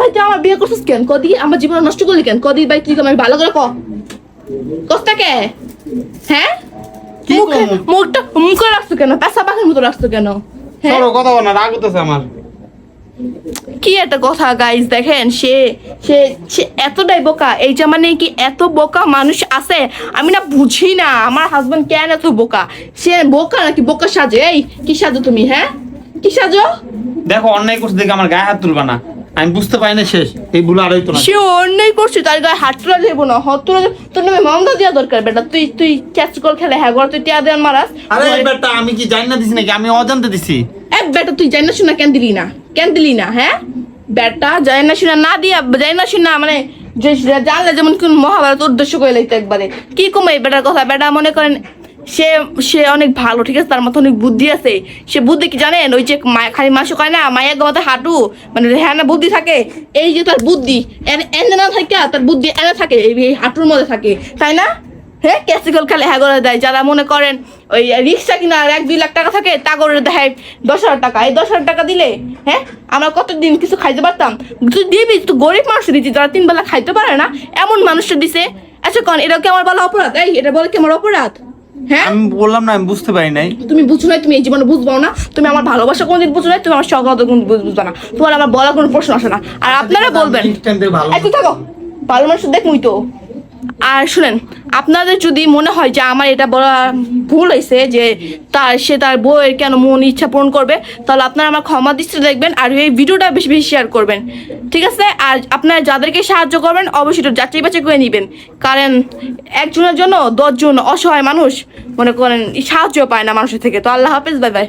ভাই তুই আমার বিয়ে করছিস কেন? কদি আমার জীবন নষ্ট করলি কেন? কদি ভাই তুই আমার ভালো করে কষ্টাকে হ্যাঁ মুখে রাখছো কেন? পেশা পাখির মতো রাখছো কেন? কথা বল না, রাগ হতেছে আমার। কি একটা কথা গাইস, দেখেন সে সে সে এতটাই বোকা। এই জামানে কি এত বোকা মানুষ আছে আমি না বুঝি না। আমার হাজবেন্ড কেন এত বোকা? সে বোকা নাকি বোকা সাজে? এই কি সাজো তুমি? হ্যাঁ কি সাজো? দেখো অন্যায় করছে দেখে আমার গায়ে হাত তুলবা না, আমি বুঝতে পারি না শেষ এই ভুল আর হইতো না। সে অন্যায় করছে, তার গায়ে হাত তোলা যাবো না, হাত তোলা তোর নামে মামলা দেওয়া দরকার বেটা। তুই তুই ক্যাচকল খেলে হ্যাঁ তুই টিয়া দেন মারাস। আরে বেটা আমি কি জানি না দিছি নাকি? আমি অজান্তে দিছি। এক বেটা তুই জানি না শুনা কেন দিলি না? কেন দিলি না? হ্যাঁ বেটা জানি না শুনা না দিয়া জানি না শুনা মানে যে জানলে যেমন কোন মহাভারত উদ্দেশ্য করে লাইতে একবারে কি কমাই বেটার কথা। বেটা মনে করেন সে সে অনেক ভালো, ঠিক আছে, তার মাথায় অনেক বুদ্ধি আছে। সে বুদ্ধি কি জানেন? ওই যে খালি মাংস খায় না, মায়ের গাতে হাঁটু মানে হ্যাঁ না বুদ্ধি থাকে। এই যে তার বুদ্ধি এনে না থাকে, তার বুদ্ধি এনে থাকে এই হাঁটুর মধ্যে থাকে, তাই না? হ্যাঁ ক্যাসিকল খেলে হ্যাঁ করে দেয়। যারা মনে করেন ওই রিক্সা কিনা 1-2 লাখ টাকা থাকে তা করে দেয় 10,000 টাকা। এই 10,000 টাকা দিলে হ্যাঁ আমরা কতদিন কিছু খাইতে পারতাম। তুই দিবি, তুই গরিব মানুষ দিচ্ছি যারা 3 বেলা খাইতে পারে না এমন মানুষটা দিছে। আচ্ছা কন এটা কি আমার বলা অপরাধ? এই এটা বলে কি আমার অপরাধ? হ্যাঁ আমি বললাম না আমি বুঝতে পারি নাই। তুমি বুঝছো না, তুমি এই জীবনে বুঝবাও না। তুমি আমার ভালোবাসা কোনদিন বুঝো না, তুমি আমার সকল কোনদিন বুঝবে না। তোমার আমার বলার কোনো প্রশ্ন আসে না। আর আপনারা বলবেন একটু থাকো, ভালো মানুষ দেখবই তো। আর শুনেন, আপনাদের যদি মনে হয় যে আমার এটা বলা ভুল হয়েছে যে তার বউয়ের কেন মন ইচ্ছা পূরণ করবে, তাহলে আপনারা আমার ক্ষমা দৃষ্টি দেখবেন আর এই ভিডিওটা বেশি বেশি শেয়ার করবেন, ঠিক আছে? আর আপনারা যাদেরকে সাহায্য করবেন অবশ্যই যাচাই বাছাই করে নেবেন, কারণ একজনের জন্য 10 জন অসহায় মানুষ মনে করেন সাহায্য পায় না মানুষের থেকে। তো আল্লাহ হাফেজ, বাই বাই।